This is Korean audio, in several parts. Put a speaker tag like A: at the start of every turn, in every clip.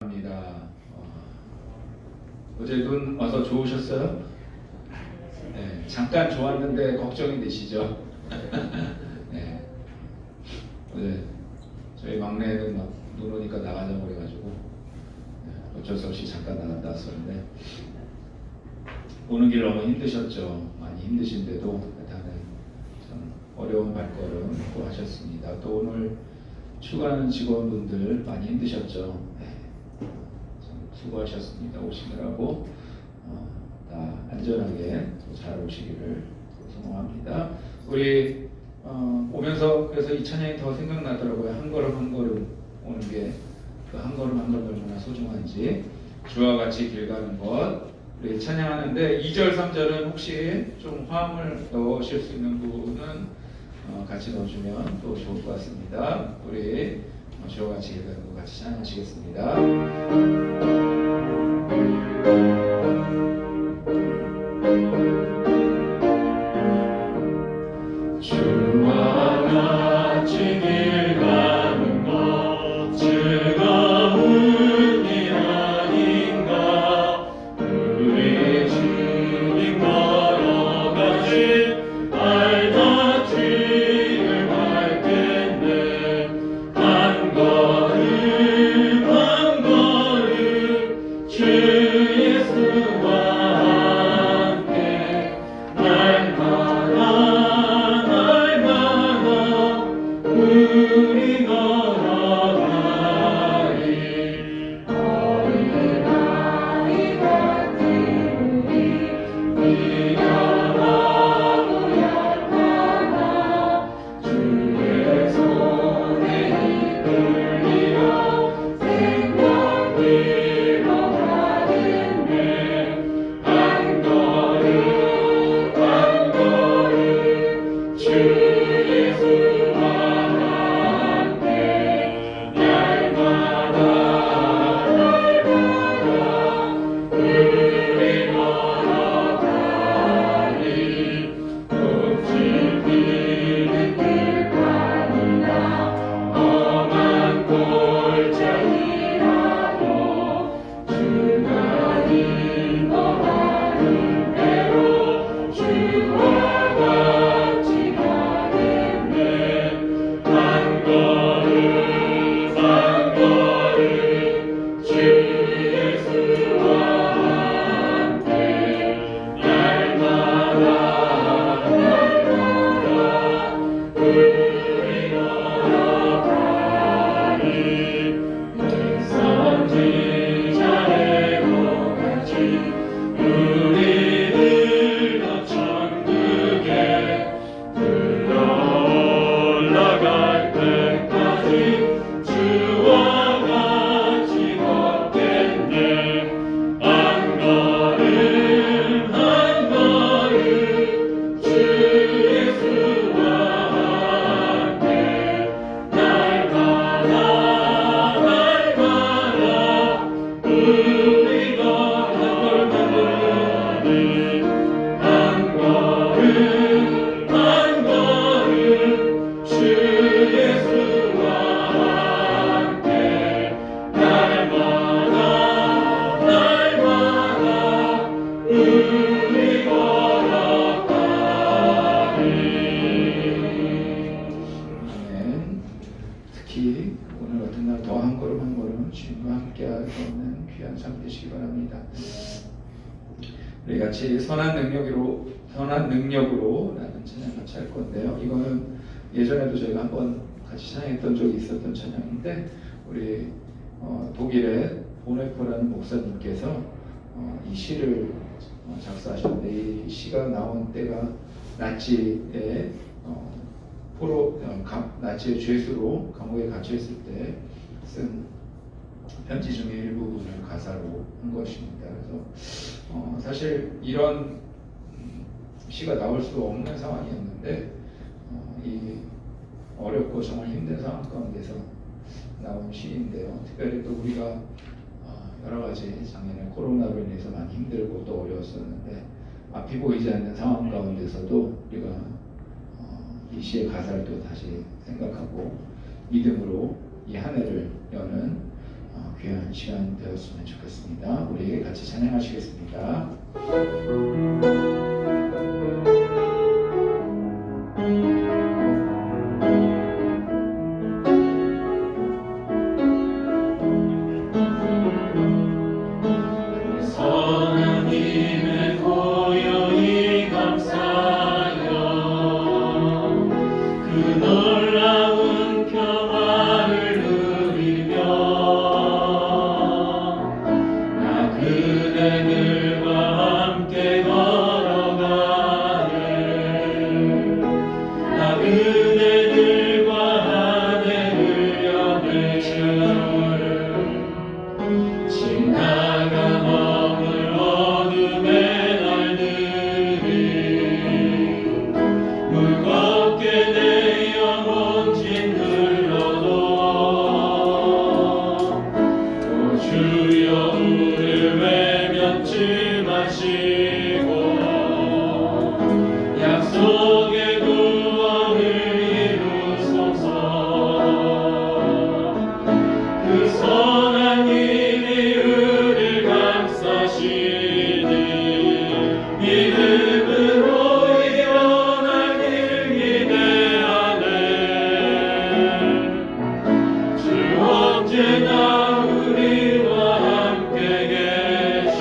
A: 합니다. 어제 눈 와서 좋으셨어요? 네, 잠깐 좋았는데 걱정이 되시죠? 네. 어제 저희 막내는 막 눈 오니까 나가자고 그래가지고 어쩔 수 없이 잠깐 나갔다 왔었는데 오는 길 너무 힘드셨죠? 많이 힘드신데도 다들 참 어려운 발걸음 또 하셨습니다. 또 오늘 출근하는 직원분들 많이 힘드셨죠? 수고하셨습니다. 오시느라고 다 안전하게 잘 오시기를 소망합니다. 우리 오면서 그래서 이 찬양이 더 생각나더라고요. 한 걸음 한 걸음 오는 게 그 한 걸음 한 걸음 얼마나 소중한지. 주와 같이 길 가는 것 우리 찬양하는데 2절 3절은 혹시 좀 화음을 넣으실 수 있는 분은 같이 넣어주면 또 좋을 것 같습니다. 우리 주와 같이 길 가는 것 같이 찬양하시겠습니다. 주와 같이 길 가는 것 즐거운 일 아닌가. 우리 주님 걸어가신 발자취를 밟겠네. 한 걸음 한 걸음 주 예수와 함께 날마다 우리 걸어가리. 어린아이 같은 우리 미련하고 약하나 주의 손에 이끌리어 생명길로 가겠네. 한 걸음 한 걸음 주 예수와 함께 날마다 우리 걸어가리. 옥진 비는 길가니나 험한 골짜기라도 주가 인도하는 대로 주와 같이 가겠네. 한 걸음 한 걸음 주 예수와 함께 날마다 우리 걸어가리. 선지자의 같이 우리들도 천국에 들어 올라갈 때까지 주와 같이 걷겠네. 한 걸음 한 걸음 주 예수와 함께 날마다 우리 걸어가리. 한 걸음 한 걸음 주 예수와 함께 날마다 우리 걸어가리. 아멘. 특히 오늘 같은 날 더 한 걸음 한 걸음 주님과 함께 하는 귀한 삶 되시기 바랍니다. 우리 같이 선한 능력으로 라는 찬양 같이 할 건데요. 이거는 예전에도 저희가 한번 같이 찬양했던 적이 있었던 찬양인데 우리 독일의 보네프라는 목사님께서 이 시를 작사하셨는데 이 시가 나온 때가 나치의 나치의 죄수로 감옥에 갇혀 있을 때 쓴 편지 중에 일부분을 가사로 한 것입니다. 그래서 사실 이런 시가 나올 수 없는 상황이었는데 이 어렵고 정말 힘든 상황 가운데서 나온 시인데요. 특별히 또 우리가 여러 가지 작년에 코로나로 인해서 많이 힘들고 또 어려웠었는데 앞이 보이지 않는 상황 가운데서도 우리가 이 시의 가사를 또 다시 생각하고 믿음으로 이 한 해를 여는 귀한 시간 되었으면 좋겠습니다. 우리 같이 찬양하시겠습니다.
B: 하나님의 고요히 감사하여 그 놀라운 평화를 누리며 나 그대들과 함께 걸어가네. 나 그대들과 하늘을 여길 지나가 머물 어둠의 날들이 무겁게 내 영혼 짓눌러도 오 주여 우릴 외면치 마시고 약속의 구원을 이루소서. 그 선한 일이 우릴 감싸시니 믿음으로 일어나길 기대하네. 주 언제나 우리와 함께 계셔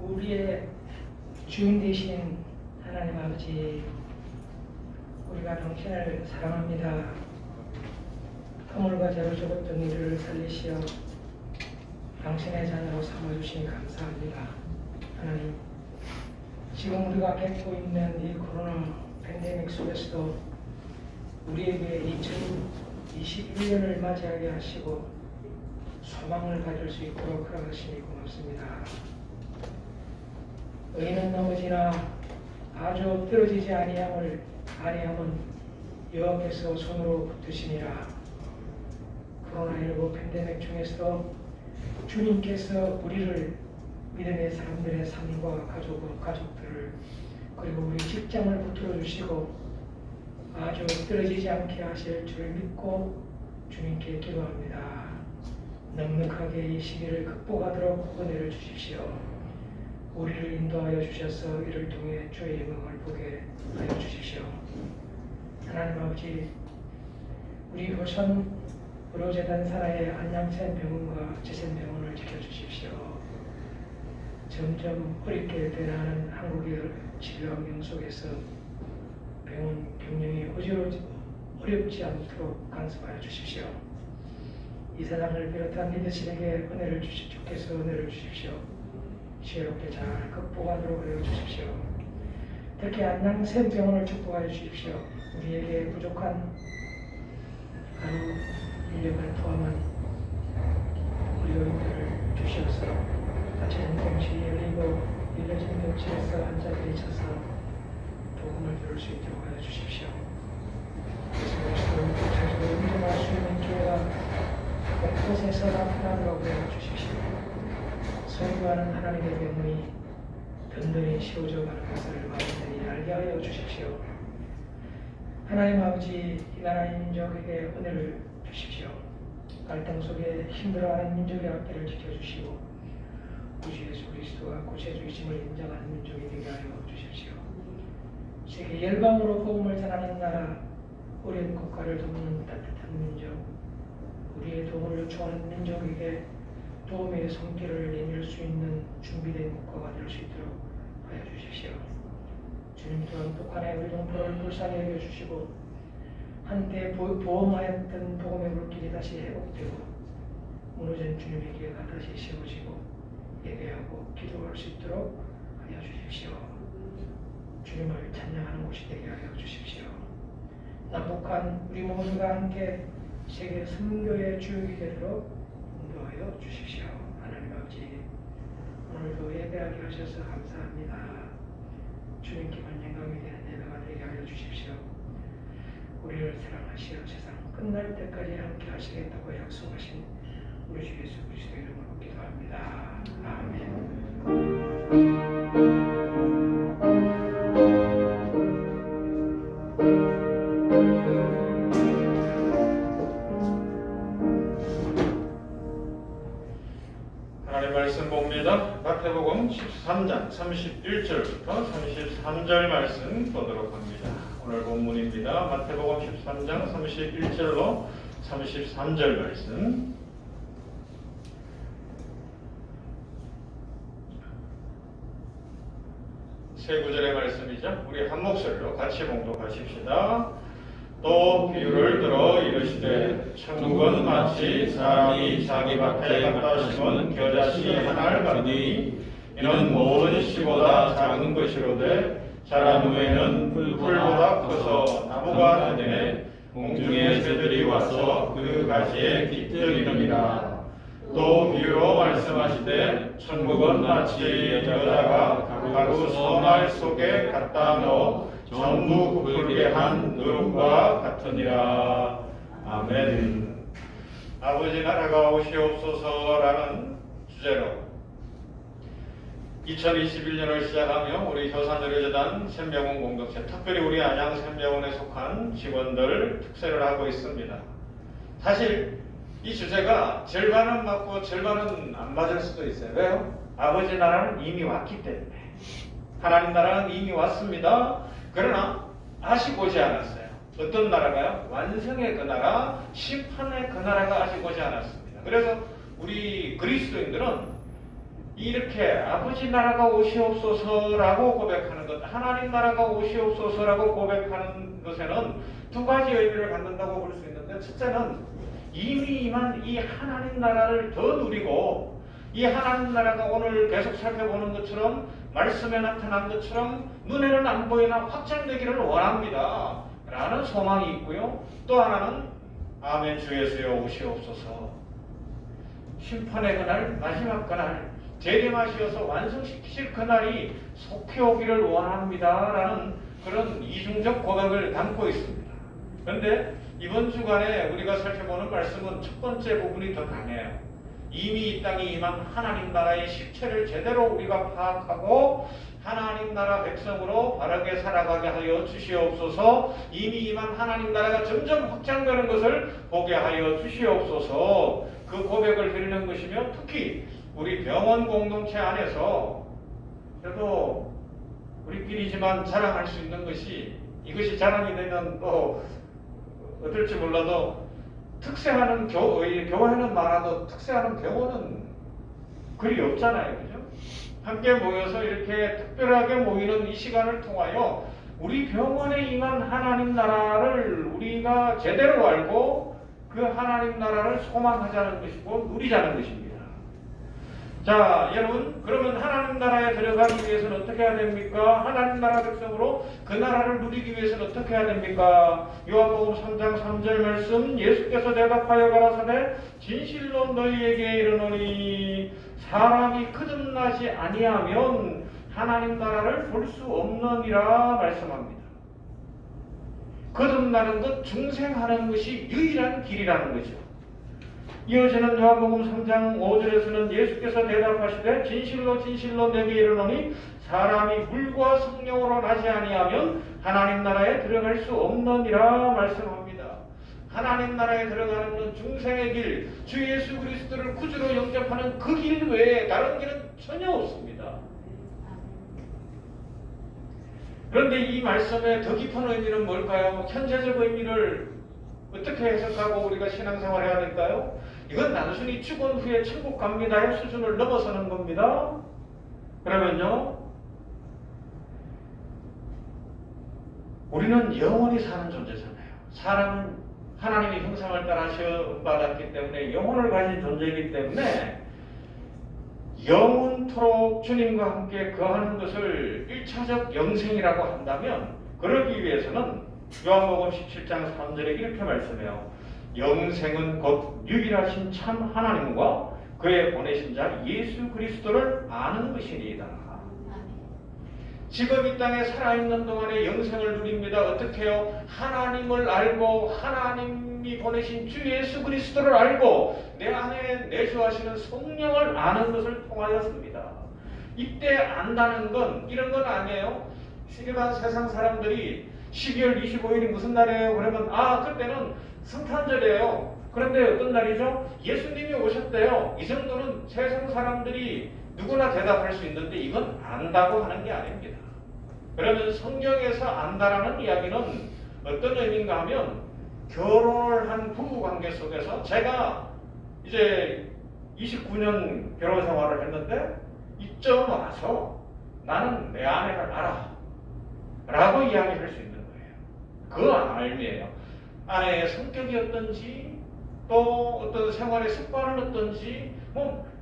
C: 우리의 주인 되신 하나님 아버지, 우리가 당신을 사랑합니다. 터물과 재로 죽었던 이를 살리시어 당신의 자녀로 삼아주시니 감사합니다. 하나님, 지금 우리가 겪고 있는 이 코로나 팬데믹 속에서도 우리에게 2021년을 맞이하게 하시고 소망을 가질 수 있도록 허락하시니 고맙습니다. 의인은 넘어지나 아주 떨어지지 아니함은 여호와께서 손으로 붙드시니라. 코로나19 팬데믹 중에서도 주님께서 우리를 믿음의 사람들의 삶과 가족들을 그리고 우리 직장을 붙들어 주시고 아주 떨어지지 않게 하실 줄 믿고 주님께 기도합니다. 넉넉하게 이 시기를 극복하도록 은혜를 주십시오. 우리를 인도하여 주셔서 이를 통해 주의 영광을 보게 하여 주십시오. 하나님 아버지, 우리 후손 의료재단 산하의 안양센 병원과 재센병원을 지켜주십시오. 점점 어렵게 변하는 한국의 진료 환경 속에서 병원 경영이 어렵지 않도록 간섭하여 주십시오. 이 세상을 비롯한 리더십에게 은혜를 주께서 은혜를 주십시오. 지혜롭게 잘 극복하도록 하여 주십시오. 특히 안양센 병원을 축복하여 주십시오. 우리에게 부족한 간호 인력을 포함한 의료인들을 주셔서 다치는 병실이 열리고 밀려진 병실에서 환자들이 차서 복음을 들을 수 있도록 하여 주십시오. 그리스도를 자주로 인정할 수 있는 교회가 곳곳에서 나타나도록 하여 주십시오. 선교하는 하나님의 명문이 든든히 세워져 가는 것을 마음들이 알게 하여 주십시오. 하나님 아버지, 이 나라의 민족에게 은혜를 주십시오. 갈등 속에 힘들어하는 민족의 앞길을 지켜주시고 구주 예수 그리스도가 구세주이심을 인정하는 민족이 되게 하여 주십시오. 세계 열방으로 복음을 전하는 나라, 어려운 국가를 돕는 따뜻한 민족, 우리의 도움을 요청하는 민족에게 도움의 손길을 내밀 수 있는 준비된 국가가 될 수 있도록 하여 주십시오. 주님 또한 북한의 우리 동포를 불쌍히 여겨주시고 한때 보험하였던 복음의 물길이 다시 회복되고 무너진 주님의 기회가 다시 세워지고 예배하고 기도할 수 있도록 하여 주십시오. 주님을 찬양하는 곳이 되게 하여 주십시오. 남북한 우리 모두가 함께 세계 선교의 주역이 되도록 인도하여 주십시오. 하나님 아버지, 오늘도 예배하게 하셔서 감사합니다. 주님께만 영광이 되는 예배가 되게 하여 주십시오. 우리를 사랑하시어 세상 끝날 때까지 함께 하시겠다고 약속하신 우리 주 예수 그리스도 이름으로 기도합니다. 아멘.
B: 하나님 말씀 봅니다. 마태복음 13장 31절부터 33절 말씀 보도록 합니다. 오늘 본문입니다. 마태복음 13장 31절로 33절 말씀. 세 구절의 말씀이죠. 우리 한 목소리로 같이 봉독하십시다. 또 비유를 들어 이르시되 천국은 마치 사람이 자기 밭에 갖다 심은 겨자씨 하나를 가르니 이는 모든 씨보다 작은 것이로되 자란 후에는 풀보다 커서 나무가 되네 공중의 새들이 와서 그 가지에 깃들이느니라. 또 비유로 말씀하시되 천국은 마치 여자가 가루 소말 속에 갖다 넣어 전부 부풀게 한 누룩과 같으니라. 아멘. 아버지 나라가 오시옵소서라는 주제로 2021년을 시작하며 우리 효산의료재단 샘병원 공동체, 특별히 우리 안양 샘병원에 속한 직원들 특세를 하고 있습니다. 사실 이 주제가 절반은 맞고 절반은 안 맞을 수도 있어요. 왜요? 아버지 나라는 이미 왔기 때문에. 하나님 나라는 이미 왔습니다. 그러나 아직 오지 않았어요. 어떤 나라가요? 완성의 그 나라, 심판의 그 나라가 아직 오지 않았습니다. 그래서 우리 그리스도인들은 이렇게 아버지 나라가 오시옵소서라고 고백하는 것, 하나님 나라가 오시옵소서라고 고백하는 것에는 두 가지 의미를 갖는다고 볼 수 있는데, 첫째는 이미 임한 이 하나님 나라를 더 누리고, 이 하나님 나라가 오늘 계속 살펴보는 것처럼, 말씀에 나타난 것처럼 눈에는 안 보이나 확장되기를 원합니다 라는 소망이 있고요. 또 하나는 아멘 주 예수여 오시옵소서, 심판의 그날, 마지막 그날, 재림하시어서 완성시키실 그날이 속히 오기를 원합니다 라는 그런 이중적 고백을 담고 있습니다. 그런데 이번 주간에 우리가 살펴보는 말씀은 첫 번째 부분이 더 강해요. 이미 이 땅에 임한 하나님 나라의 실체를 제대로 우리가 파악하고 하나님 나라 백성으로 바르게 살아가게 하여 주시옵소서, 이미 임한 하나님 나라가 점점 확장되는 것을 보게 하여 주시옵소서, 그 고백을 드리는 것이며, 특히 우리 병원 공동체 안에서 그래도 우리끼리지만 자랑할 수 있는 것이, 이것이 자랑이 되면 또 어떨지 몰라도 특세하는 교회는 많아도 특세하는 병원은 그리 없잖아요. 그죠? 함께 모여서 이렇게 특별하게 모이는 이 시간을 통하여 우리 병원에 임한 하나님 나라를 우리가 제대로 알고 그 하나님 나라를 소망하자는 것이고 누리자는 것입니다. 자, 여러분, 그러면 하나님 나라에 들어가기 위해서는 어떻게 해야 됩니까? 하나님 나라 백성으로 그 나라를 누리기 위해서는 어떻게 해야 됩니까? 요한복음 3장 3절 말씀, 예수께서 대답하여 가라사대 진실로 너희에게 이르노니 사람이 거듭나지 아니하면 하나님 나라를 볼 수 없느니라 말씀합니다. 거듭나는 것, 중생하는 것이 유일한 길이라는 거죠. 이어지는 요한복음 3장 5절에서는 예수께서 대답하시되 진실로 진실로 내게 이르노니 사람이 물과 성령으로 나지 아니하면 하나님 나라에 들어갈 수 없느니라 말씀합니다. 하나님 나라에 들어가는 건 중생의 길, 주 예수 그리스도를 구주로 영접하는 그 길 외에 다른 길은 전혀 없습니다. 그런데 이 말씀의 더 깊은 의미는 뭘까요? 현재적 의미를 어떻게 해석하고 우리가 신앙생활을 해야 될까요? 이건 단순히 죽은 후에 천국 갑니다의 수준을 넘어서는 겁니다. 그러면요, 우리는 영원히 사는 존재잖아요. 사람은 하나님의 형상을 따라 시험받았기 때문에 영혼을 가진 존재이기 때문에 영원토록 주님과 함께 거하는 것을 1차적 영생이라고 한다면, 그러기 위해서는 요한복음 17장 3절에 이렇게 말씀해요. 영생은 곧 유일하신 참 하나님과 그의 보내신 자 예수 그리스도를 아는 것이니이다. 지금 이 땅에 살아있는 동안에 영생을 누립니다. 어떻게 해요? 하나님을 알고 하나님이 보내신 주 예수 그리스도를 알고 내 안에 내주하시는 성령을 아는 것을 통하였습니다. 이때 안다는 건 이런 건 아니에요. 일반 세상 사람들이 12월 25일이 무슨 날이에요? 그러면 그때는 성탄절이에요. 그런데 어떤 날이죠? 예수님이 오셨대요. 이 정도는 세상 사람들이 누구나 대답할 수 있는데 이건 안다고 하는 게 아닙니다. 그러면 성경에서 안다라는 이야기는 어떤 의미인가 하면, 결혼을 한 부부관계 속에서 제가 이제 29년 결혼 생활을 했는데 이쯤 와서 나는 내 아내를 알아 라고 이야기할 수 있는 거예요. 그 알미예요. 아내의 성격이 어떤지, 또 어떤 생활의 습관은 어떤지,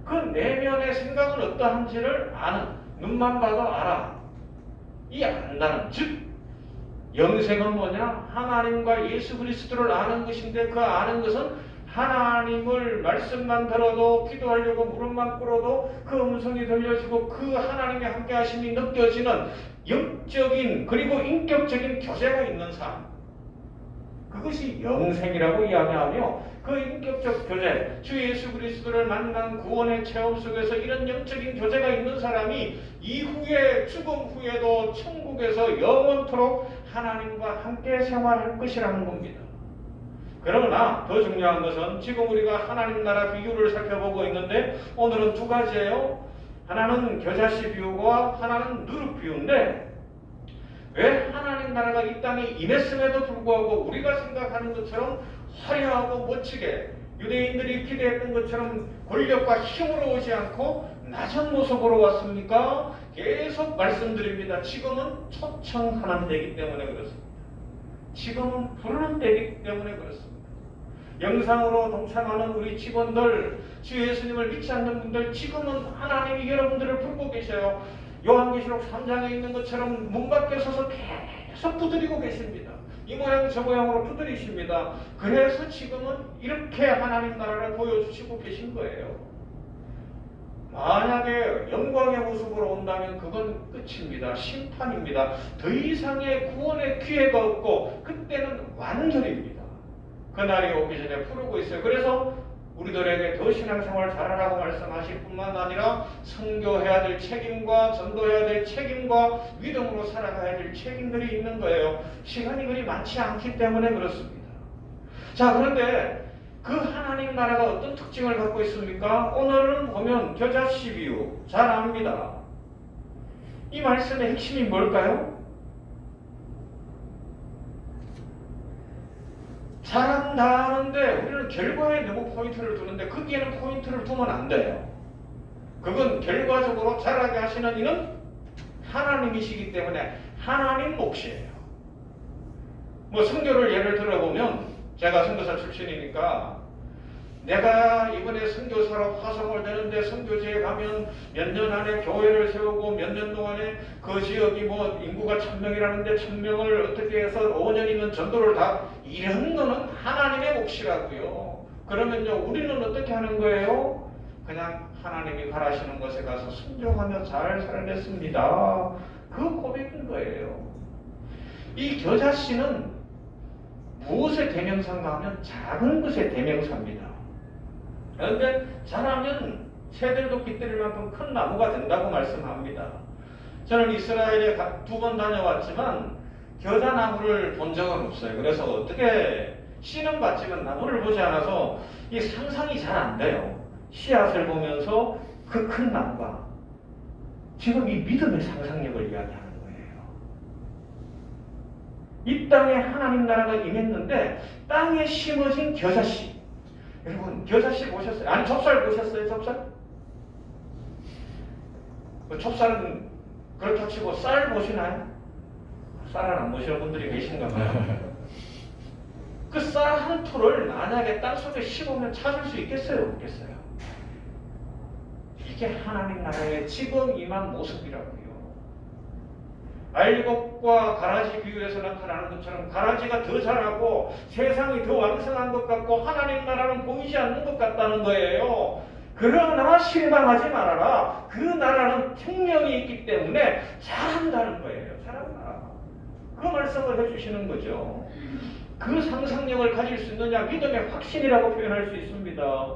B: 그 내면의 생각은 어떠한지를 아는, 눈만 봐도 알아. 이 안다는, 즉 영생은 뭐냐? 하나님과 예수 그리스도를 아는 것인데, 그 아는 것은 하나님을 말씀만 들어도, 기도하려고 무릎만 꿇어도 그 음성이 들려지고 그 하나님의 함께 하심이 느껴지는 영적인 그리고 인격적인 교제가 있는 삶, 그것이 영생이라고 이야기하며, 그 인격적 교제, 주 예수 그리스도를 만난 구원의 체험 속에서 이런 영적인 교제가 있는 사람이 이후에 죽음 후에도 천국에서 영원토록 하나님과 함께 생활할 것이라는 겁니다. 그러나 더 중요한 것은 지금 우리가 하나님 나라 비유를 살펴보고 있는데, 오늘은 두 가지예요. 하나는 겨자씨 비유와 하나는 누룩 비유인데, 왜 하나님 나라가 이 땅에 임했음에도 불구하고 우리가 생각하는 것처럼 화려하고 멋지게 유대인들이 기대했던 것처럼 권력과 힘으로 오지 않고 낮은 모습으로 왔습니까? 계속 말씀드립니다. 지금은 초청하는 때이기 때문에 그렇습니다. 지금은 부르는 때이기 때문에 그렇습니다. 영상으로 동참하는 우리 직원들, 주 예수님을 믿지 않는 분들, 지금은 하나님이 여러분들을 부르고 계셔요. 요한계시록 3장에 있는 것처럼 문 밖에 서서 계속 두드리고 계십니다. 이 모양 저 모양으로 두드리십니다. 그래서 지금은 이렇게 하나님 나라를 보여주시고 계신 거예요. 만약에 영광의 모습으로 온다면 그건 끝입니다. 심판입니다. 더 이상의 구원의 기회가 없고 그때는 완전입니다. 그날이 오기 전에 부르고 있어요. 그래서 우리들에게 더 신앙생활 잘하라고 말씀하실 뿐만 아니라 선교해야 될 책임과 전도해야 될 책임과 믿음으로 살아가야 될 책임들이 있는 거예요. 시간이 그리 많지 않기 때문에 그렇습니다. 자, 그런데 그 하나님 나라가 어떤 특징을 갖고 있습니까? 오늘은 보면 겨자 12유 잘 압니다. 이 말씀의 핵심이 뭘까요? 잘한다 하는데 우리는 결과에 너무 포인트를 두는데 거기에는 포인트를 두면 안 돼요. 그건 결과적으로 잘하게 하시는 이는 하나님이시기 때문에 하나님 몫이에요. 뭐 선교를 예를 들어보면 제가 선교사 출신이니까 내가 이번에 선교사로 파송을 되는데 선교지에 가면 몇 년 안에 교회를 세우고 몇 년 동안에 그 지역이 뭐 인구가 1000명이라는데 1000명을 어떻게 해서 5년이면 전도를 다 이런 거는 하나님의 몫이라고요. 그러면요 우리는 어떻게 하는 거예요? 그냥 하나님이 바라시는 곳에 가서 순종하며 잘 살겠습니다. 그 고백인 거예요. 이 겨자씨는 무엇의 대명사인가 하면 작은 것의 대명사입니다. 그런데 잘하면 새들도 깃들일 만큼 큰 나무가 된다고 말씀합니다. 저는 이스라엘에 2번 다녀왔지만 겨자나무를 본 적은 없어요. 그래서 어떻게 씨는 봤지만 나무를 보지 않아서 이 상상이 잘 안 돼요. 씨앗을 보면서 그 큰 나무가 지금 이 믿음의 상상력을 이야기하는 거예요. 이 땅에 하나님 나라가 임했는데 땅에 심어진 겨자씨. 여러분 겨자씨 보셨어요? 아니 좁쌀 보셨어요? 좁쌀? 좁쌀은 그렇다 치고 쌀 보시나요? 쌀은 안 보시는 분들이 계신가 봐요. 그 쌀 한 톨을 만약에 땅속에 심으면 찾을 수 있겠어요? 없겠어요? 이게 하나님 나라의 지금 임한 모습이라고요. 알곡과 가라지 비유에서 나타나는 것처럼 가라지가 더 자라고 세상이 더 왕성한 것 같고 하나님 나라는 보이지 않는 것 같다는 거예요. 그러나 실망하지 말아라. 그 나라는 생명이 있기 때문에 잘한다는 거예요. 잘한다. 그 말씀을 해주시는 거죠. 그 상상력을 가질 수 있느냐? 믿음의 확신이라고 표현할 수 있습니다.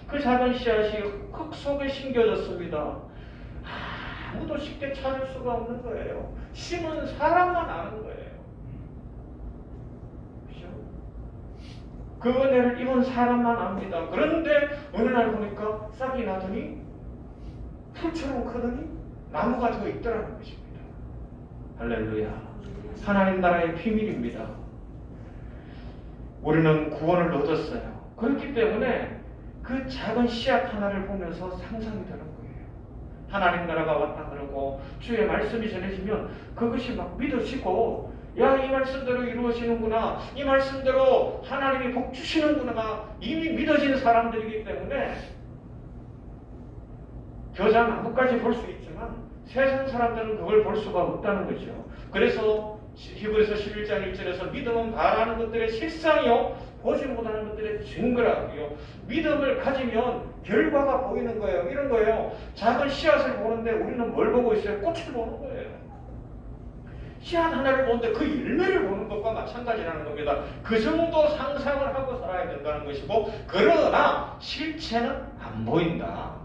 B: 그 작은 씨앗이 흙 속에 심겨졌습니다. 아무도 쉽게 찾을 수가 없는 거예요. 심은 사람만 아는 거예요. 그렇죠? 그 은혜를 입은 사람만 압니다. 그런데 어느 날 보니까 싹이 나더니 풀처럼 크더니 나무가 더 있더라는 것입니다. 할렐루야. 하나님 나라의 비밀입니다. 우리는 구원을 얻었어요. 그렇기 때문에 그 작은 씨앗 하나를 보면서 상상이 되는 거예요. 하나님 나라가 왔다 그러고 주의 말씀이 전해지면 그것이 막 믿어지고 야, 이 말씀대로 이루어지는구나. 이 말씀대로 하나님이 복 주시는구나. 이미 믿어진 사람들이기 때문에 겨자 나무까지 볼 수 있지만 세상 사람들은 그걸 볼 수가 없다는 거죠. 그래서 히브리서 11장 1절에서 믿음은 바라는 것들의 실상이요 보지 못하는 것들의 증거라고요. 믿음을 가지면 결과가 보이는 거예요. 이런 거예요. 작은 씨앗을 보는데 우리는 뭘 보고 있어요? 꽃을 보는 거예요. 씨앗 하나를 보는데 그 열매를 보는 것과 마찬가지라는 겁니다. 그 정도 상상을 하고 살아야 된다는 것이고 그러나 실체는 안 보인다.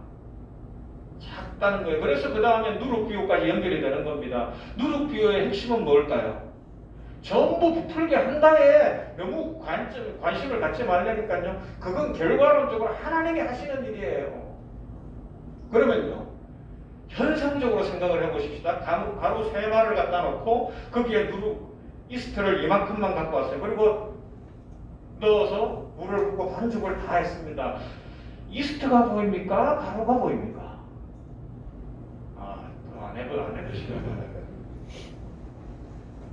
B: 작다는 거예요. 그래서 그 다음에 누룩비유까지 연결이 되는 겁니다. 누룩비유의 핵심은 뭘까요? 전부 부풀게 한다에 너무 관심을 갖지 말라니까요. 그건 결과론적으로 하나님이 하시는 일이에요. 그러면요. 현상적으로 생각을 해보십시다. 가루 3마를 갖다 놓고 거기에 누룩 이스트를 이만큼만 갖고 왔어요. 그리고 넣어서 물을 붓고 반죽을 다 했습니다. 이스트가 보입니까? 가루가 보입니까? 안 해보시면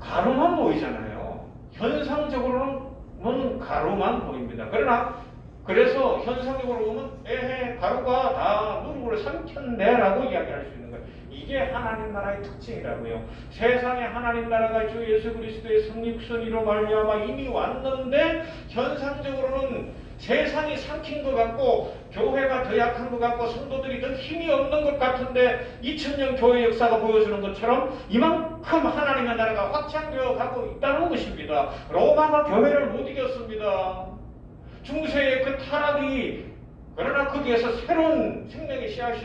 B: 가루만 보이잖아요. 현상적으로는 가루만 보입니다. 그래서 현상적으로 보면 가루가 다 누룩을 삼켰네라고 이야기할 수 있는 거예요. 이게 하나님 나라의 특징이라고요. 세상에 하나님 나라가 주 예수 그리스도의 성육선이로 말미암아 이미 왔는데 현상적으로는 세상이 삼킨 것 같고 교회가 더 약한 것 같고 성도들이 더 힘이 없는 것 같은데 2000년 교회 역사가 보여주는 것처럼 이만큼 하나님의 나라가 확장되어 가고 있다는 것입니다. 로마가 교회를 못 이겼습니다. 중세의 그 타락이 그러나 거기에서 새로운 생명의 씨앗이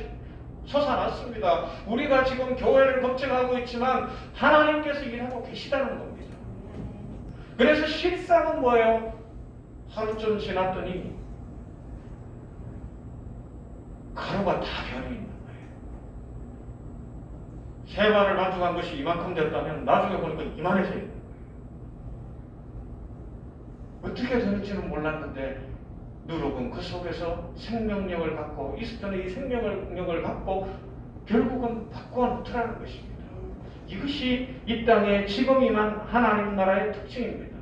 B: 솟아났습니다. 우리가 지금 교회를 걱정하고 있지만 하나님께서 일하고 계시다는 겁니다. 그래서 실상은 뭐예요? 하루쯤 지났더니 가루가 다 변해 있는 거예요. 세마를 반죽한 것이 이만큼 됐다면 나중에 보니까 이만해져 있는 거예요. 어떻게 될지는 몰랐는데 누룩은 그 속에서 생명력을 갖고 이스트는 이 생명력을 갖고 결국은 바꿔 놓더라는 것입니다. 이것이 이 땅에 지금 임한 하나님 나라의 특징입니다.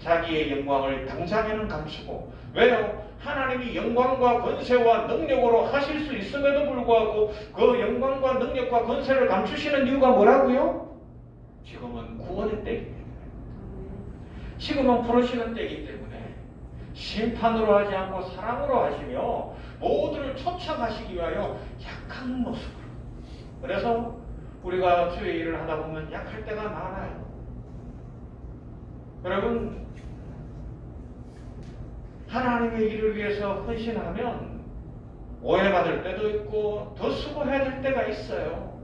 B: 자기의 영광을 당장에는 감추고 왜요? 하나님이 영광과 권세와 능력으로 하실 수 있음에도 불구하고 그 영광과 능력과 권세를 감추시는 이유가 뭐라고요? 지금은 구원의 때입니다. 지금은 부르시는 때이기 때문에 심판으로 하지 않고 사랑으로 하시며 모두를 초청하시기 위하여 약한 모습으로. 그래서 우리가 주의 일을 하다 보면 약할 때가 많아요. 여러분, 하나님의 일을 위해서 헌신하면 오해받을 때도 있고 더 수고해야 될 때가 있어요.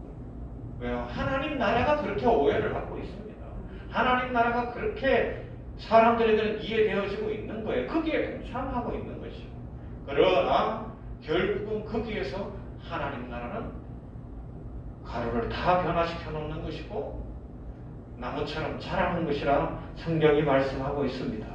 B: 왜요? 하나님 나라가 그렇게 오해를 받고 있습니다. 하나님 나라가 그렇게 사람들에게는 이해되어지고 있는 거예요. 거기에 동참하고 있는 것이죠. 그러나 결국은 거기에서 하나님 나라는 가루를 다 변화시켜 놓는 것이고 나무처럼 자라는 것이라 성경이 말씀하고 있습니다.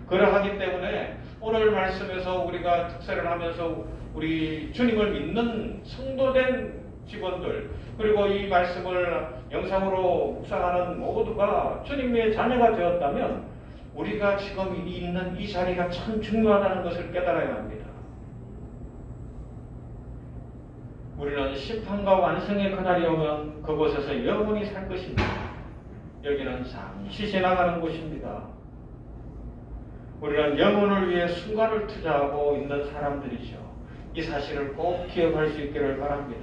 B: 그러하기 때문에 오늘 말씀에서 우리가 특세를 하면서 우리 주님을 믿는 성도된 직원들 그리고 이 말씀을 영상으로 묵상하는 모두가 주님의 자녀가 되었다면 우리가 지금 있는 이 자리가 참 중요하다는 것을 깨달아야 합니다. 우리는 심판과 완성의 그날이 오면 그곳에서 영원히 살 것입니다. 여기는 잠시 지나가는 곳입니다. 우리는 영혼을 위해 순간을 투자하고 있는 사람들이죠. 이 사실을 꼭 기억할 수 있기를 바랍니다.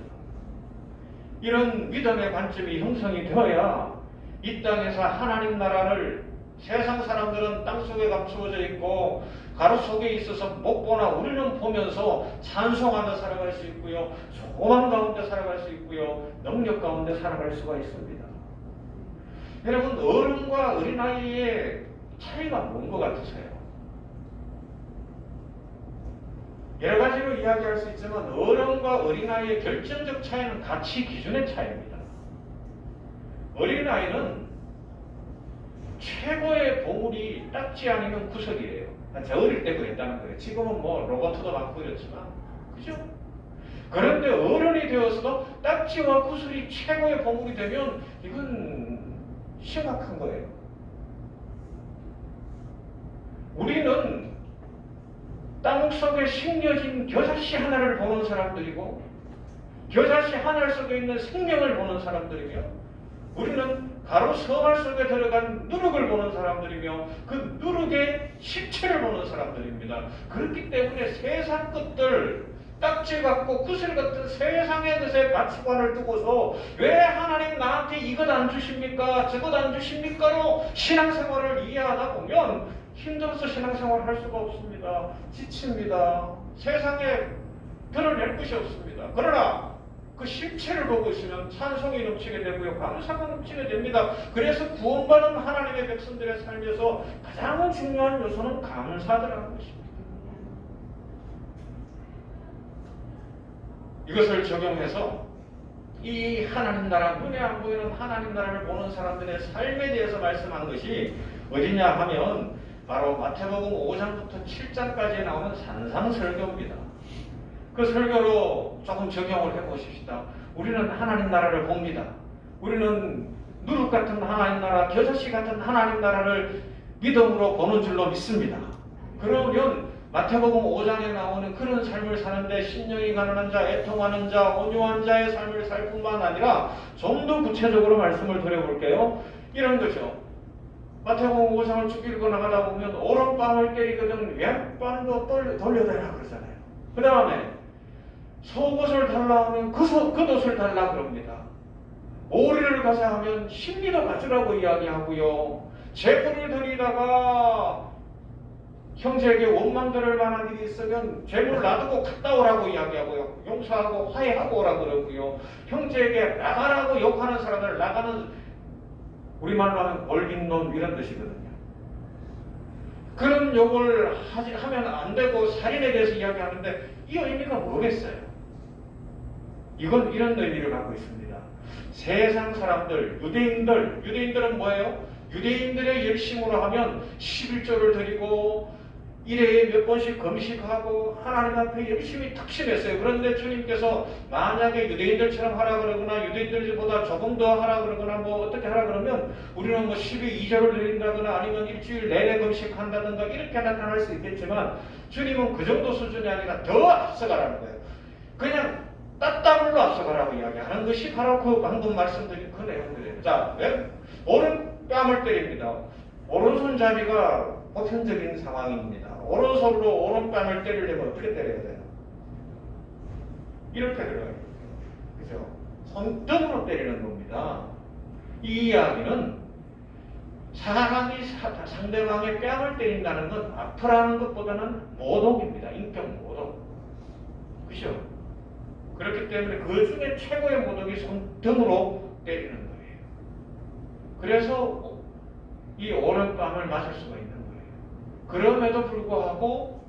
B: 이런 믿음의 관점이 형성이 되어야 이 땅에서 하나님 나라를 세상 사람들은 땅속에 감추어져 있고 가루 속에 있어서 못 보나 우리는 보면서 찬송하며 살아갈 수 있고요. 소망 가운데 살아갈 수 있고요. 능력 가운데 살아갈 수가 있습니다. 여러분, 어른과 어린아이의 차이가 뭔 것 같으세요? 여러 가지로 이야기할 수 있지만 어른과 어린아이의 결정적 차이는 가치 기준의 차이입니다. 어린아이는 최고의 보물이 딱지 아니면 구석이에요. 제가 어릴 때 그랬다는 거예요. 지금은 뭐 로봇도 많고 그렇지만 그죠? 그런데 어른이 되어서도 딱지와 구슬이 최고의 보물이 되면 이건 심각한 거예요. 우리는 땅속에 심겨진 겨자씨 하나를 보는 사람들이고 겨자씨 하나 속에 있는 생명을 보는 사람들이며 우리는 가루 서말 속에 들어간 누룩을 보는 사람들이며 그 누룩의 실체를 보는 사람들입니다. 그렇기 때문에 세상 것들 딱지 같고 구슬 같은 세상의 것에 가치관을 두고서 왜 하나님 나한테 이것 안 주십니까? 저것 안 주십니까?로 신앙생활을 이해하다 보면 힘들어서 신앙생활을 할 수가 없습니다. 지칩니다. 세상에 드러낼 것이 없습니다. 그러나 그 실체를 보고 있으면 찬송이 넘치게 되고요. 감사가 넘치게 됩니다. 그래서 구원받은 하나님의 백성들의 삶에서 가장 중요한 요소는 감사드라는 것입니다. 이것을 적용해서 이 하나님 나라, 눈에 안 보이는 하나님 나라를 보는 사람들의 삶에 대해서 말씀한 것이 어디냐 하면 바로 마태복음 5장부터 7장까지 나오는 산상설교입니다. 그 설교로 조금 적용을 해보십시다. 우리는 하나님 나라를 봅니다. 우리는 누룩 같은 하나님 나라, 겨자씨 같은 하나님 나라를 믿음으로 보는 줄로 믿습니다. 그러면 마태복음 5장에 나오는 그런 삶을 사는데 신령이 가난한 자, 애통하는 자, 온유한 자의 삶을 살 뿐만 아니라 좀 더 구체적으로 말씀을 드려볼게요. 이런 거죠. 마태복음 5장을 쭉 읽고 나가다 보면 오른뺨을 때리거든 왼뺨도 돌려대라 그러잖아요. 그 다음에 속옷을 달라 하면 겉옷을 달라 그럽니다. 오리를 가자 하면 십리도 가지라고 이야기하고요. 재물을 드리다가 형제에게 원망 들을 만한 일이 있으면 재물 놔두고 갔다 오라고 이야기하고요. 용서하고 화해하고 오라고 그러고요. 형제에게 나가라고 욕하는 사람을 나가는, 우리말로 하면 벌긴놈 이런 뜻이거든요. 그런 욕을 하면 안 되고 살인에 대해서 이야기하는데 이 의미가 뭐겠어요? 이건 이런 의미를 갖고 있습니다. 세상 사람들, 유대인들은 뭐예요? 유대인들의 열심으로 하면 11조를 드리고 1회에 몇 번씩 금식하고 하나님 앞에 열심히 특심했어요. 그런데 주님께서 만약에 유대인들처럼 하라 그러거나 유대인들보다 조금 더 하라 그러거나 뭐 어떻게 하라 그러면 우리는 뭐 12조를 드린다거나 아니면 일주일 내내 금식한다든가 이렇게 나타날 수 있겠지만 주님은 그 정도 수준이 아니라 더 앞서가라는 거예요. 그냥 따따블로 앞서가라고 이야기하는 것이 바로 그 방금 말씀드린 그 내용들이에요. 자, 오른뺨을 때립니다. 오른손잡이가 보편적인 상황입니다. 오른손으로 오른뺨을 때리려면 어떻게 때려야 돼요? 이렇게 들어요. 그죠? 손등으로 때리는 겁니다. 이 이야기는 사람이 상대방의 뺨을 때린다는 건 아프라는 것보다는 모독입니다. 인격 모독. 그죠? 그렇기 때문에 그 중에 최고의 모독이 손등으로 때리는 거예요. 그래서 이 오른뺨을 맞을 수가 있는 거예요. 그럼에도 불구하고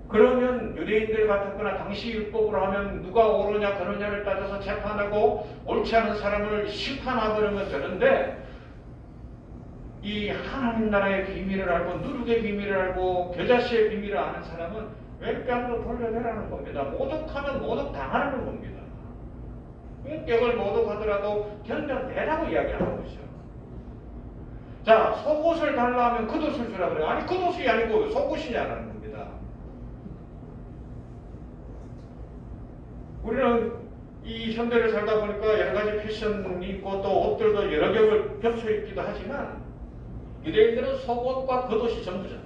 B: 그러면 유대인들 같았거나 당시 율법으로 하면 누가 옳으냐 그러냐를 따져서 재판하고 옳지 않은 사람을 심판하고 그러면 되는데 이 하나님 나라의 비밀을 알고 누룩의 비밀을 알고 겨자씨의 비밀을 아는 사람은 왼뺨도 돌려내라는 겁니다. 모독하면 모독 당하는 겁니다. 인격을 모독하더라도 견뎌내라고 이야기하는 거죠. 자, 속옷을 달라 하면 겉옷을 주라 그래요. 아니, 겉옷이 아니고 속옷이냐라는 겁니다. 우리는 이 현대를 살다 보니까 여러 가지 패션이 있고 또 옷들도 여러 겹을 겹쳐 입기도 하지만 유대인들은 속옷과 겉옷이 전부잖아요.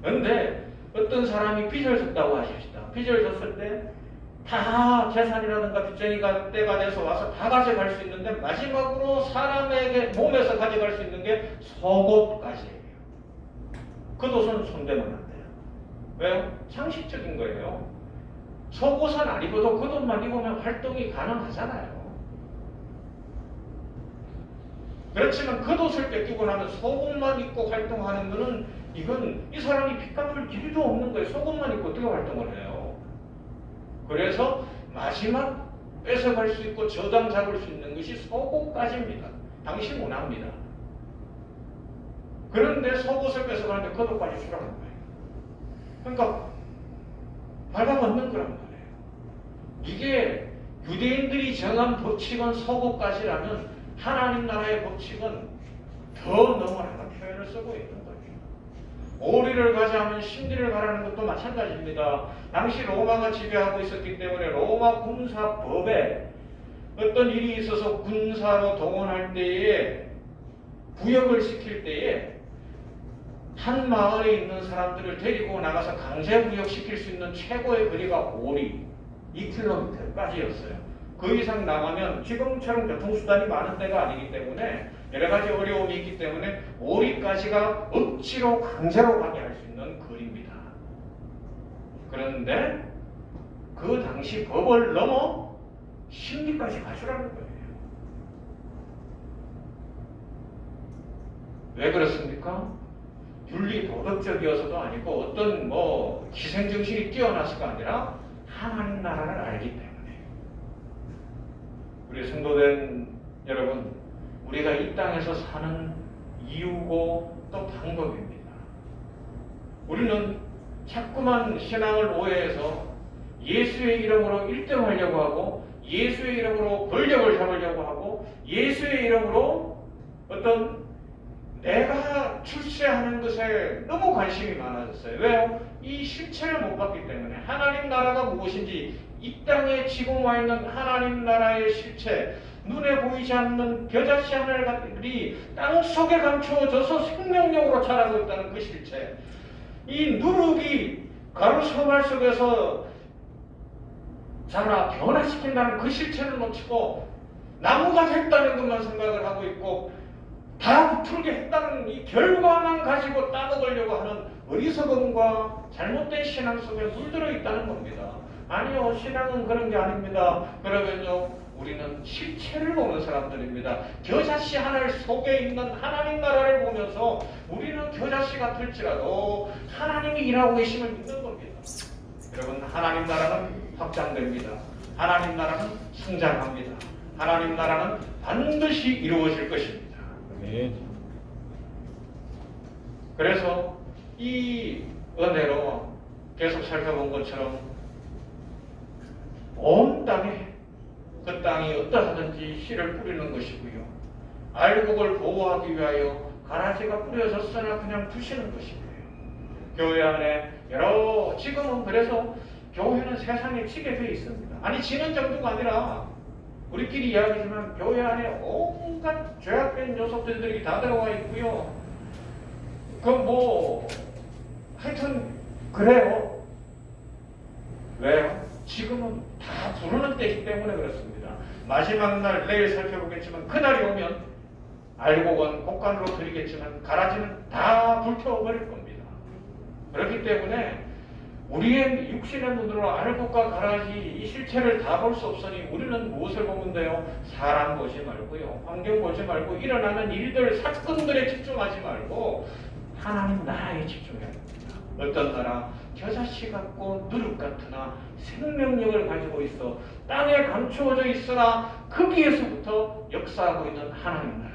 B: 그런데 어떤 사람이 빚을 졌다고 하십시다. 빚을 졌을 때 다 재산이라든가 빚쟁이가 때가 돼서 와서 다 가져갈 수 있는데 마지막으로 사람에게 몸에서 가져갈 수 있는 게 속옷까지예요. 겉옷은 손대면 안 돼요. 왜요? 상식적인 거예요. 속옷은 안 입어도 겉옷만 입으면 활동이 가능하잖아요. 그렇지만 겉옷을 뺏기고 나면 속옷만 입고 활동하는 거는 이건 이 사람이 빚 갚을 길도 없는 거예요. 속옷만 입고 어떻게 활동을 해요? 그래서 마지막 뺏어갈 수 있고 저당 잡을 수 있는 것이 속옷까지입니다. 당시 문화입니다. 그런데 속옷을 뺏어가는데 겉옷까지 주라는 거예요. 그러니까 밟아먹는 거란 말이에요. 이게 유대인들이 정한 법칙은 속옷까지라면 하나님 나라의 법칙은 더 너무나는 표현을 쓰고 있는 거예요. 오리를 가자 하면 신리를 가라는 것도 마찬가지입니다. 당시 로마가 지배하고 있었기 때문에 로마 군사법에 어떤 일이 있어서 군사로 동원할 때에 부역을 시킬 때에 한 마을에 있는 사람들을 데리고 나가서 강제 부역시킬 수 있는 최고의 거리가 오리 2km까지였어요. 그 이상 나가면 지금처럼 교통수단이 많은 데가 아니기 때문에 여러 가지 어려움이 있기 때문에 오리까지가 억지로 강제로 가게 할 수 있는 거리입니다. 그런데 그 당시 법을 넘어 심리까지 가주라는 거예요. 왜 그렇습니까? 윤리 도덕적이어서도 아니고 어떤 희생정신이 뛰어나서가 아니라 하나님 나라를 알기 때문에. 우리 성도된 여러분, 우리가 이 땅에서 사는 이유고 또 방법입니다. 우리는 자꾸만 신앙을 오해해서 예수의 이름으로 1등 하려고 하고 예수의 이름으로 권력을 잡으려고 하고 예수의 이름으로 어떤 내가 출세하는 것에 너무 관심이 많아졌어요. 왜요? 이 실체를 못 봤기 때문에. 하나님 나라가 무엇인지, 이 땅에 지금 와 있는 하나님 나라의 실체, 눈에 보이지 않는 겨자씨 하늘이 땅 속에 감추어져서 생명력으로 자라고 있다는 그 실체, 이 누룩이 가루 소말 속에서 자라 변화시킨다는 그 실체를 놓치고 나무가 됐다는 것만 생각을 하고 있고 다 부풀게 했다는 이 결과만 가지고 따먹으려고 하는 어리석음과 잘못된 신앙 속에 물들어 있다는 겁니다. 아니요, 신앙은 그런 게 아닙니다. 그러면요, 우리는 실체를 보는 사람들입니다. 겨자씨 하늘 속에 있는 하나님 나라를 보면서 우리는 겨자씨 같을지라도 하나님이 일하고 계심을 믿는 겁니다. 여러분, 하나님 나라는 확장됩니다. 하나님 나라는 성장합니다. 하나님 나라는 반드시 이루어질 것입니다. 그래서 이 은혜로 계속 살펴본 것처럼 온 땅에 그 땅이 어떠하든지 씨를 뿌리는 것이고요. 알곡을 보호하기 위하여 가라지가 뿌려졌으나 그냥 두시는 것이고요. 교회 안에 지금은 그래서 교회는 세상에 지게 되어 있습니다. 아니, 지는 정도가 아니라 우리끼리 이야기지만 교회 안에 온갖 죄악된 녀석들이 다 들어와 있고요. 하여튼 그래요. 왜요? 지금은 다 부르는 때이기 때문에 그렇습니다. 마지막 날 내일 살펴보겠지만 그날이 오면 알곡은 곡간으로 드리겠지만 가라지는 다 불태워버릴 겁니다. 그렇기 때문에 우리의 육신의 눈으로 알곡과 가라지 이 실체를 다 볼 수 없으니 우리는 무엇을 보면 돼요? 사람 보지 말고요, 환경 보지 말고 일어나는 일들, 사건들에 집중하지 말고 하나님 나라에 집중해야 됩니다. 어떤 나라? 겨자씨 같고 누룩 같으나 생명력을 가지고 있어 땅에 감추어져 있으나 거기에서부터 역사하고 있는 하나님 나라.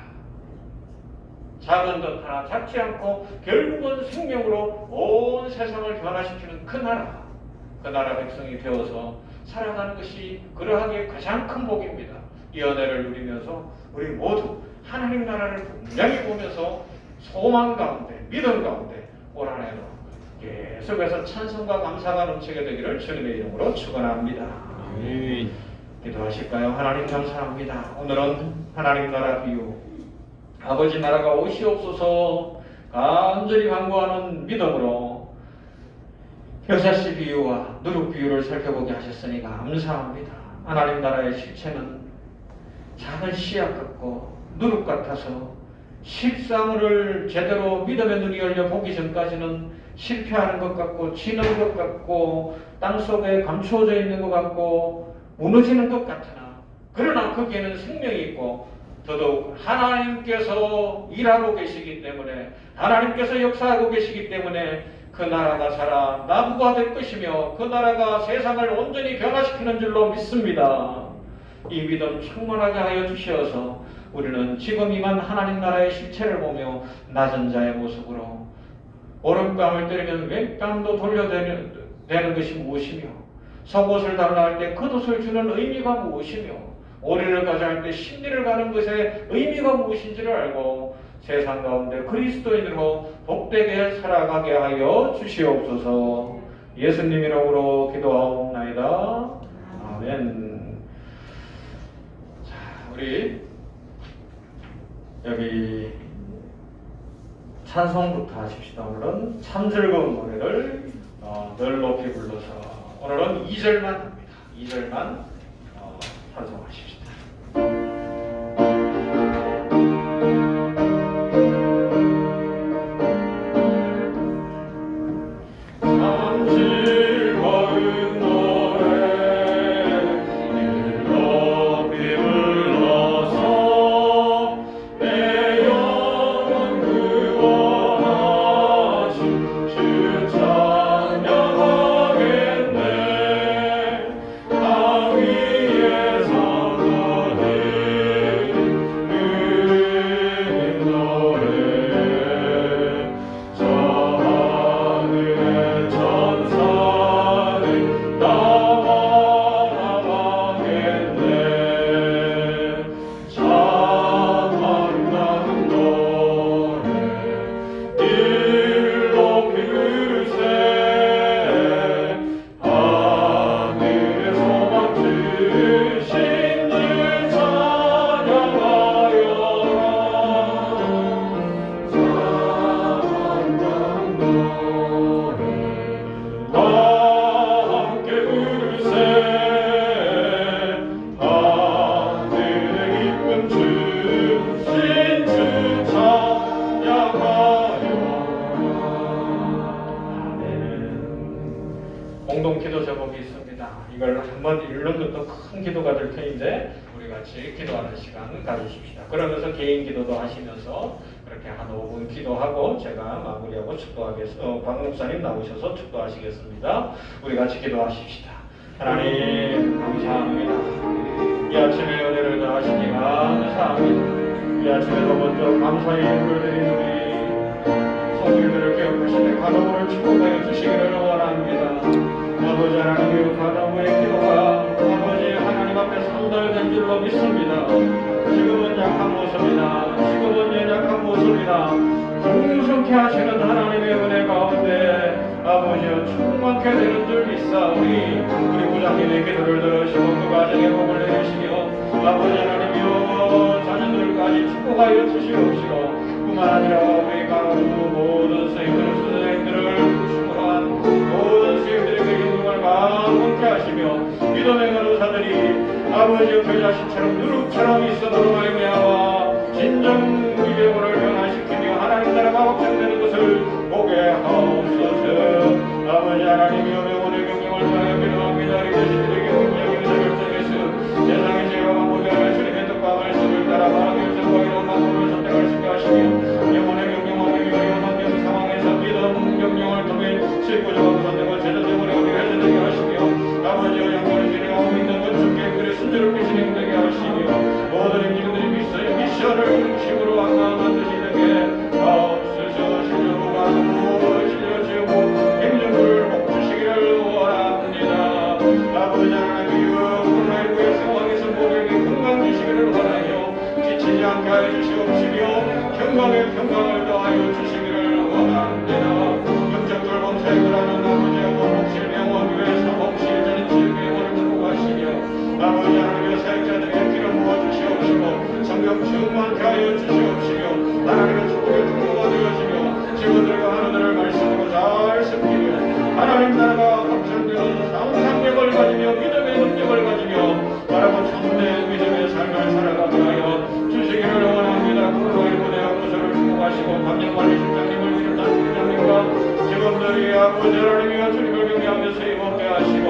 B: 작은 것 하나 작지 않고 결국은 생명으로 온 세상을 변화시키는 그 나라, 그 나라 백성이 되어서 살아가는 것이 그러하기에 가장 큰 복입니다. 이 은혜를 누리면서 우리 모두 하나님 나라를 분명히 보면서 소망 가운데, 믿음 가운데 올 한 해도 계속해서 찬송과 감사가 넘치게 되기를 주님의 이름으로 축원합니다. 기도하실까요? 하나님 감사합니다. 오늘은 하나님 나라 비유, 아버지 나라가 오시옵소서 간절히 간구하는 믿음으로 겨자씨 비유와 누룩 비유를 살펴보게 하셨으니 감사합니다. 하나님 나라의 실체는 작은 씨앗 같고 누룩 같아서 실상을 제대로 믿음의 눈이 열려 보기 전까지는 실패하는 것 같고 지는 것 같고 땅속에 감추어져 있는 것 같고 무너지는 것 같으나 그러나 거기에는 생명이 있고 더더욱 하나님께서 일하고 계시기 때문에 하나님께서 역사하고 계시기 때문에 그 나라가 자라 나무가 될 것이며 그 나라가 세상을 온전히 변화시키는 줄로 믿습니다. 이 믿음 충만하게 하여 주시어서 우리는 지금 임한 하나님 나라의 실체를 보며 낮은 자의 모습으로 오른뺨을 때리면 왼뺨도 돌려대는 것이 무엇이며 속옷을 달라 할 때 겉옷을 주는 의미가 무엇이며 오리를 가자 할 때 신리를 가는 것의 의미가 무엇인지를 알고 세상 가운데 그리스도인으로 복되게 살아가게 하여 주시옵소서. 예수님 이름으로 기도하옵나이다. 아멘. 자, 우리 여기 찬송부터 하십시다. 오늘은 참 즐거운 노래를 늘 높이 불러서 오늘은 2절만 합니다. 2절만 찬송하십시다.
D: 나 위에 서서
B: 더 큰 기도가 될 텐데 우리 같이 기도하는 시간 가지십시다. 그러면서 개인 기도도 하시면서 그렇게 한 5분 기도하고 제가 마무리하고 축도하겠습니다. 박 목사님 나오셔서 축도하시겠습니다. 우리 같이 기도하십시다. 하나님 감사합니다. 이 아침에 은혜를 더하시니 감사합니다. 이 아침에도 먼저 감사의 예물을 드린 우리 성도들을 기억하시되 간호를 축복하여 주시기를 원합니다. 아버지 하나님의 간호의 기도가 아버지 하나님 앞에 상달된 줄로 믿습니다. 지금은 약한 모습이나 지금은 연약한 모습이나 풍성케 하시는 하나님의 은혜 가운데 아버지여 충만케 되는 줄 믿사오니 우리 부장님의 기도를 들으시고 그 가정에 복을 내리시며 아버지 하나님이여 자녀들까지 축복하여 주시옵시고 뿐만 아니라 우리 가운데 모든 선생님들 수생들을 중심으로 한 모든 선생님들에게 영광을 강건케 하시며 믿음의 간호사들이 아버지의 그 자신처럼 누룩처럼 있어도록 말미암아 진정 위대물을 변화시키며 하나님 나라가 확장되는 것을 보게 하옵소서. 아버지 하나님이여 영혼의 경영을 통하여 필요합니다. 이 자신들에게 운명의 의사를 정해서 세상의 죄와 모든 주님의 뜻과 말씀을 따라 바라길 생각이로 마음을 선택할 수 있게 하시며 영혼의 경영하며 영혼의 상황에서 믿음 경영을 통해 실구조하고 선택과 제자적으로 우리가 해제되게 하시며 아버지여 양면을 진행하고 믿는 건축계 그리 순조롭게 진행되게 하시며 모든 임직들이 미션을 중심으로 항상 뜻이 되게 하옵소서. 신령과 진료지고 행정을 복 주시기를 원합니다. 아버지 하나님이여 코로나19의 상황에서 모두에게 건강 주시기를 원하여 지치지 않게 하여 주시옵시며 평강을 더하여 주시기를 원합니다. 영적 돌봄 사역을 하는 아버지 영원 복실 병원 교회 사복실 전인치유병원을 축복하시며 아버지 하나님의 사역자들에게 기름 부어 주시옵시고 성령 충만케 하여 주시옵시며 하나님의 축복의 통로가 되어지며 직원들과 하나님을 말씀으로 잘 섬기며 하나님 나라가 확장되는 상상력을 가지며 믿음의 능력을 가지며 바라고 참된 믿음의 삶을 살아가게 하여 주시기를 원합니다. 코로나19 대학부서를 축복하시고 감염관리실장님을 비롯한 부장님과 직원들이 아버지 하나님이여 주님을 경외하며 세임없게 하시고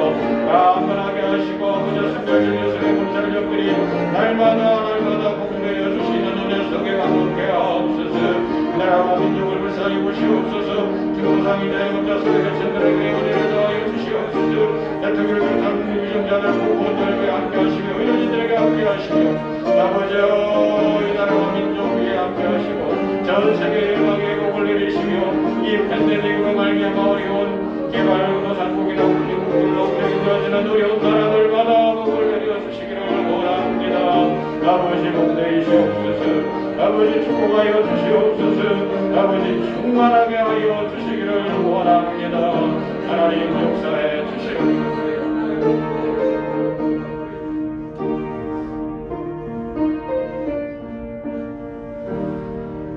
B: 강건하게 하시고 아버지 순결진 예수의 문자를 적들이 날마다 복을 내려 주시는 은혜 속에 강건케 하옵소서. 나라와 민족을 불쌍히 보시옵소서. 주무상이 대행업자 속의 백성들에게 은혜를 더하여 주시옵소서. 대통령을 비롯한 위정자들 공무원들에게 함께 하시며 의료진들에게 함께 하시며 아버지여 이 나라와 민족 위에 함께 하시고 전 세계 열방에 복을 내리시며 이 팬데믹으로 말미암아 어려운 개발도상국이나 우리국들로 운행되어지는 어려운 나라들마다 복을 내려주시기를 원합니다. 아버지 복 내리시옵소서. 아버지 축복하여 주시옵소서. 아버지 충만하게 하여 주시기를 원합니다. 하나님 역사해 주시옵소서.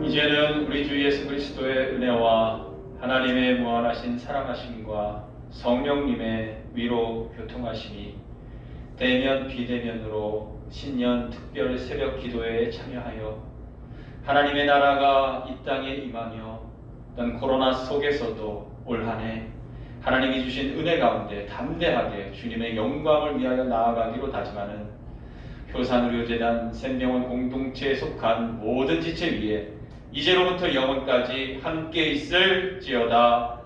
B: 이제는 우리 주 예수 그리스도의 은혜와 하나님의 무한하신 사랑하심과 성령님의 위로 교통하심이 대면 비대면으로 신년 특별 새벽 기도회에 참여하여 하나님의 나라가 이 땅에 임하며 어떤 코로나 속에서도 올 한 해 하나님이 주신 은혜 가운데 담대하게 주님의 영광을 위하여 나아가기로 다짐하는 효산의료재단 샘병원 공동체에 속한 모든 지체 위에 이제로부터 영원까지 함께 있을지어다.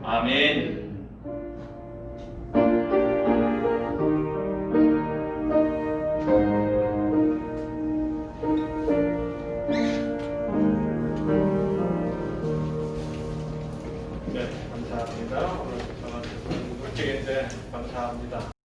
B: 아멘. 네, 감사합니다. 오늘 저는 물질인데 감사합니다.